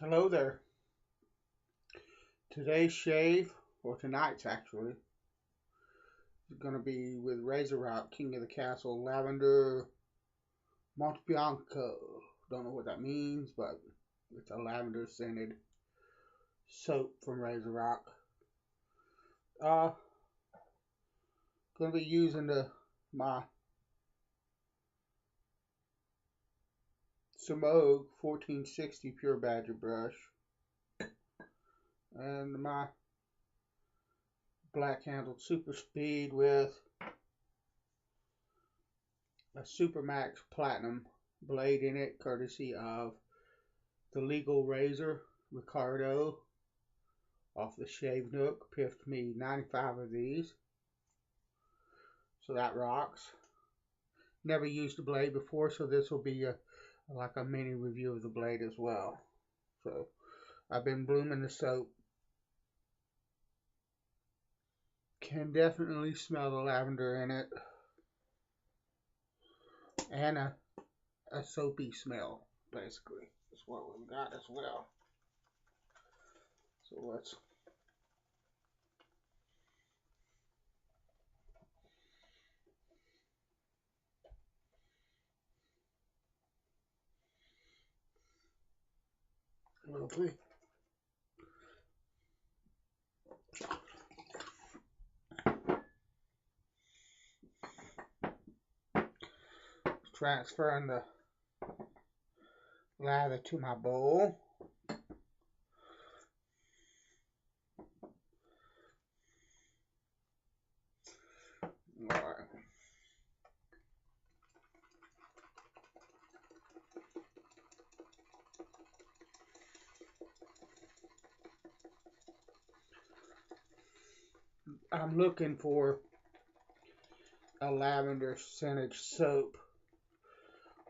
Hello there. Today's shave, or tonight's actually, is going to be with Razorock, King of the Castle, Lavender, Montebianco. Don't know what that means, but it's a lavender scented soap from Razorock. Uh, going to be using my Semogue 1460 Pure Badger brush and my black handled super speed with a SuperMax Platinum blade in it, courtesy of the legal razor Ricardo off the Shave Nook. Piffed me 95 of these, so that rocks. Never used the blade before, so this will be like a mini review of the blade as well. So I've been blooming the soap. Can definitely smell the lavender in it, and a soapy smell, basically. That's what we've got as well. So let's lovely. Transferring the lather to my bowl. Alright. I'm looking for a lavender scented soap.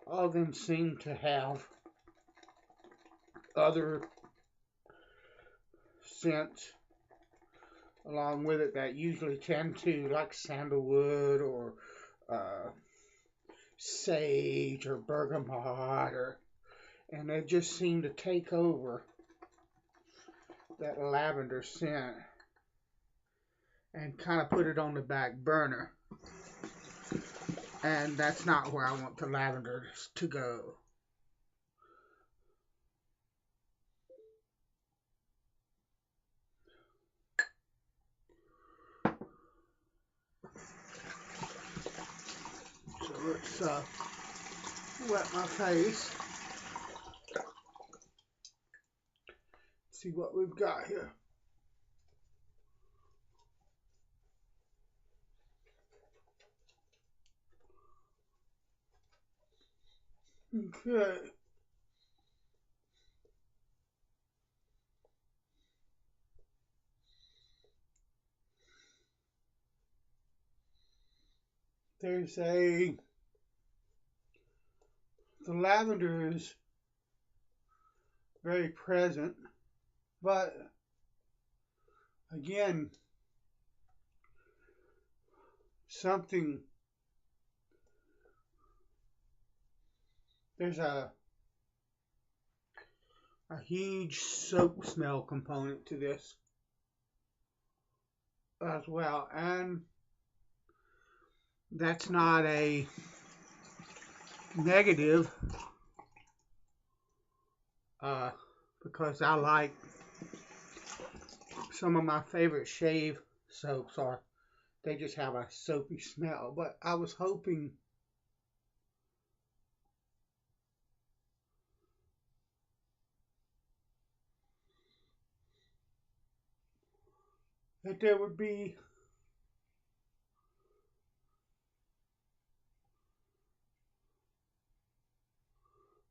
All of them seem to have other scents along with it that usually tend to, like sandalwood or sage or bergamot, and they just seem to take over that lavender scent and kind of put it on the back burner. And that's not where I want the lavender to go. So let's wet my face. See what we've got here. Okay. There's the lavender is very present, but again, there's a huge soap smell component to this as well, and that's not a negative, because I like some of my favorite shave soaps they just have a soapy smell, but I was hoping that there would be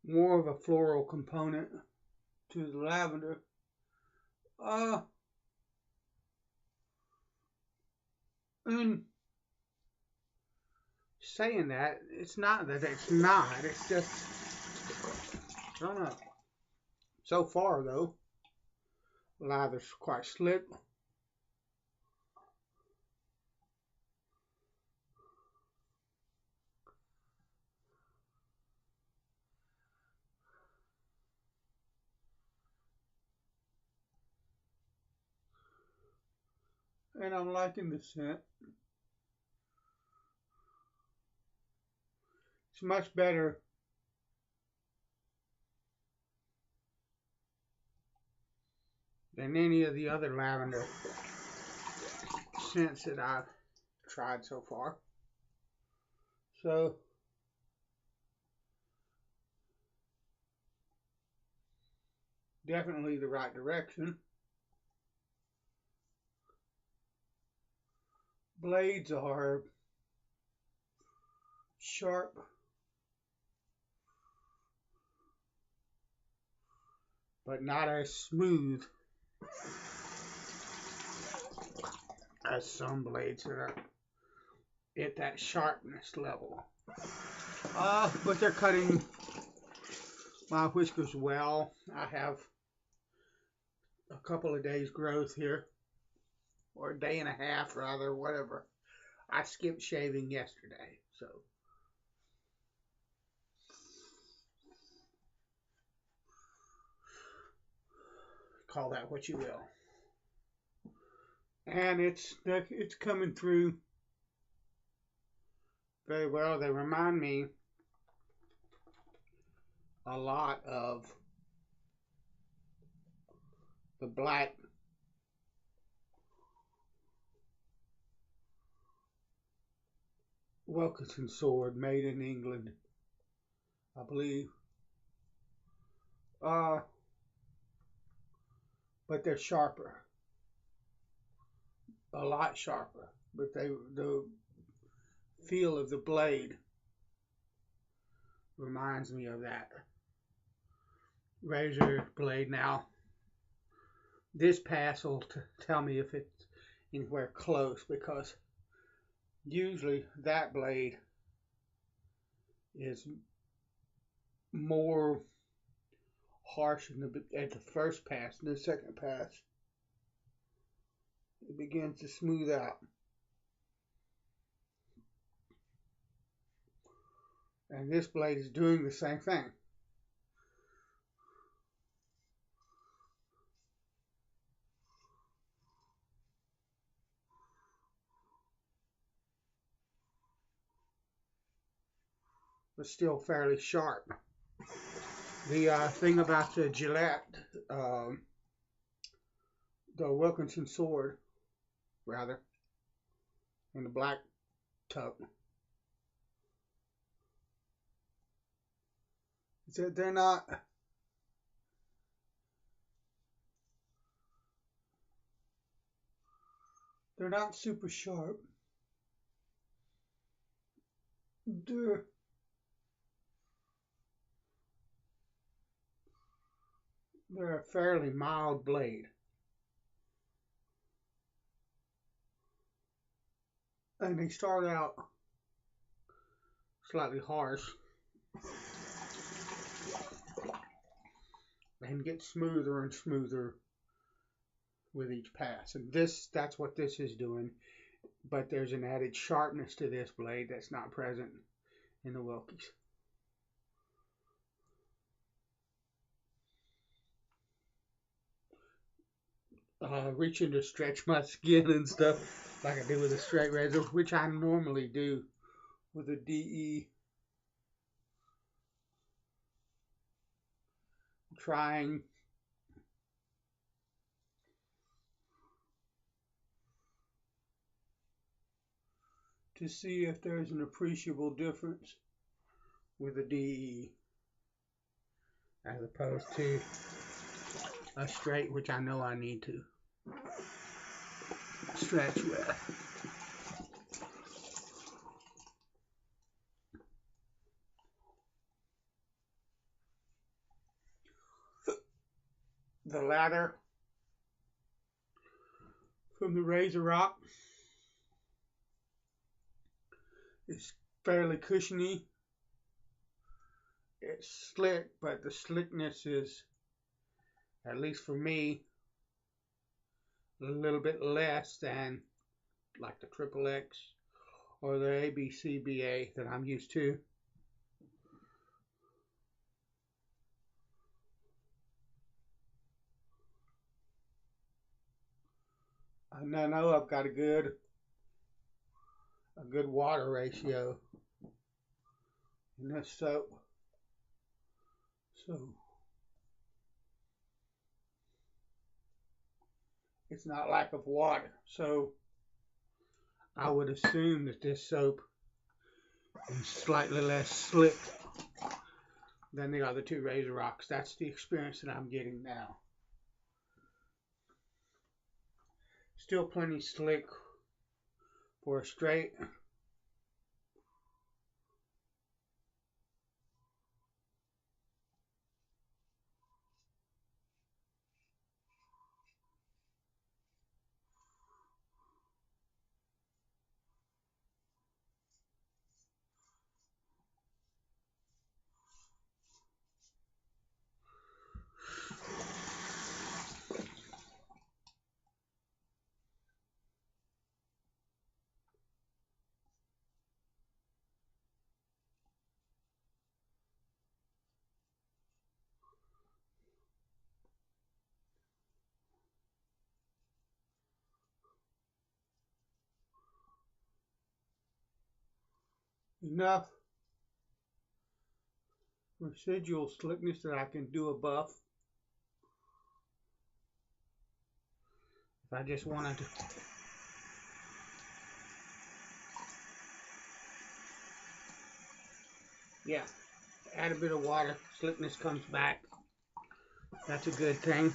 more of a floral component to the lavender. And saying that, it's not that it's not. It's just, I don't know. So far, though, the lather's quite slick. and I'm liking the scent. It's much better than any of the other lavender scents that I've tried so far. So definitely the right direction. Blades are sharp, but not as smooth as some blades that are at that sharpness level. But they're cutting my whiskers well. I have a couple of days growth here, or a day and a half rather, whatever. I skipped shaving yesterday, so call that what you will. And it's coming through very well. They remind me a lot of the black Wilkinson sword made in England, I believe. But they're sharper, a lot sharper. But the feel of the blade reminds me of that razor blade. Now, this pass will tell me if it's anywhere close, because usually that blade is more harsh at the first pass. In the second pass, it begins to smooth out. And this blade is doing the same thing. But still fairly sharp. The thing about the Gillette, the Wilkinson sword, rather, in the black tub, is that they're not super sharp. They're a fairly mild blade. And they start out slightly harsh and get smoother and smoother with each pass. And that's what this is doing. But there's an added sharpness to this blade that's not present in the Wilkies. Reaching to stretch my skin and stuff like I do with a straight razor, which I normally do with a DE. Trying to see if there's an appreciable difference with a DE as opposed to a straight, which I know I need to stretch with. The lather from the Razorock is fairly cushiony. It's slick, but the slickness is, at least for me, a little bit less than like the XXX or the ABCBA that I'm used to. And I know I've got a good water ratio in this soap. So it's not lack of water. So I would assume that this soap is slightly less slick than the other two Razorocks. That's the experience that I'm getting now. Still plenty slick for a straight. Enough residual slickness that I can do a buff. If I just wanted to. Yeah, add a bit of water, slickness comes back. That's a good thing.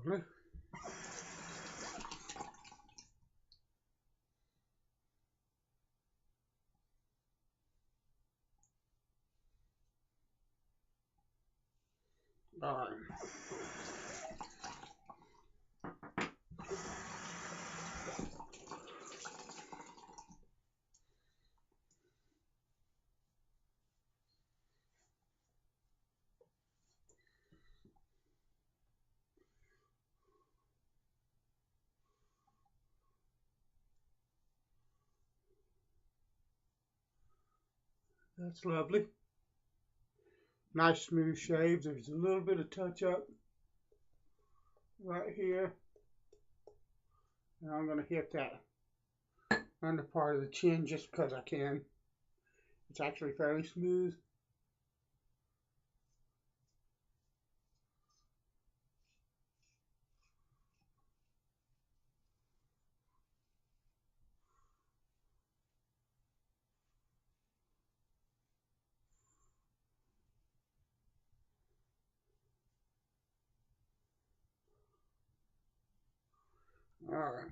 Lovely. All right. That's lovely. Nice smooth shaves. There's a little bit of touch up right here. And I'm going to hit that under part of the chin just because I can. It's actually fairly smooth. All right.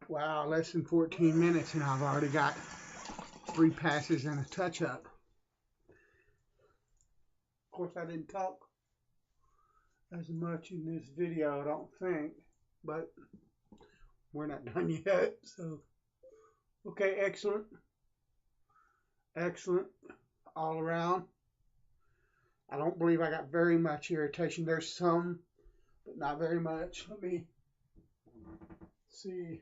Wow, less than 14 minutes and I've already got 3 passes and a touch-up. Of course, I didn't talk as much in this video, I don't think, but we're not done yet. So, okay, excellent. Excellent all around. I don't believe I got very much irritation. There's some, but not very much. Let me see.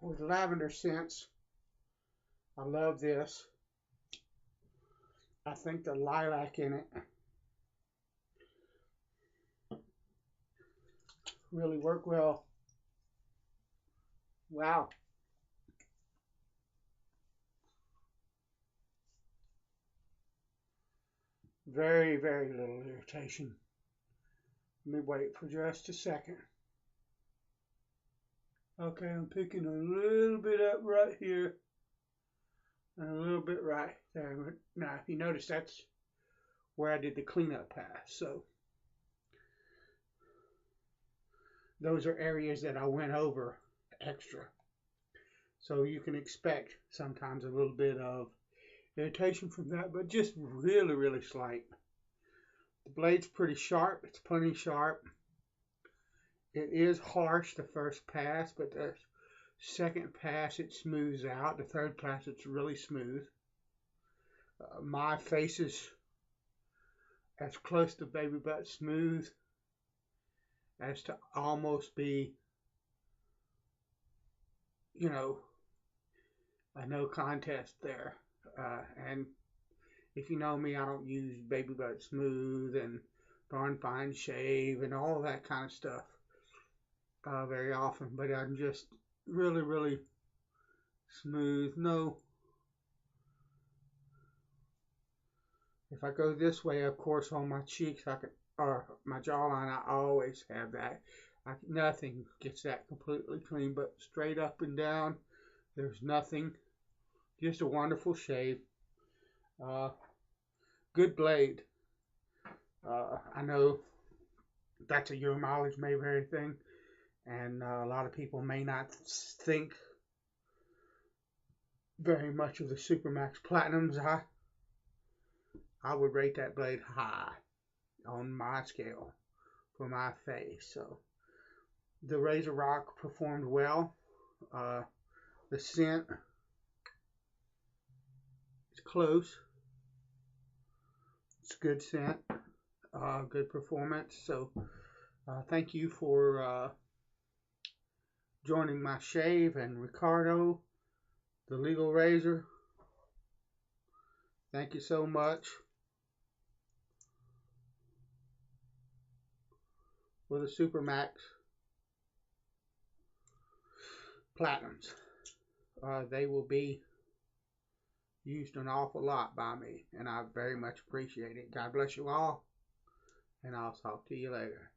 With lavender scents, I love this. I think the lilac in it really work well. Wow. Very, very little irritation. Let me wait for just a second. Okay, I'm picking a little bit up right here and a little bit right there. Now, if you notice, that's where I did the cleanup pass. So those are areas that I went over extra. So you can expect sometimes a little bit of irritation from that, but just really, really slight. The blade's pretty sharp. It's plenty sharp. It is harsh the first pass, but the second pass it smooths out. The third pass it's really smooth. My face is as close to baby butt smooth as to almost be, you know, a no contest there. And if you know me, I don't use baby butt smooth and darn fine shave and all that kind of stuff very often, but I'm just really, really smooth. No, if I go this way, of course, on my cheeks, or my jawline, I always have that. Nothing gets that completely clean, but straight up and down, there's nothing. Just a wonderful shave. Good blade. I know that's a your mileage may vary thing, and a lot of people may not think very much of the SuperMax Platinums. I would rate that blade high on my scale for my face. So the Razorock performed well. The scent is close. It's good scent, good performance. So thank you for joining my shave, and Ricardo, the legal razor. Thank you so much for the SuperMax Platinums. They will be used an awful lot by me, and I very much appreciate it. God bless you all, and I'll talk to you later.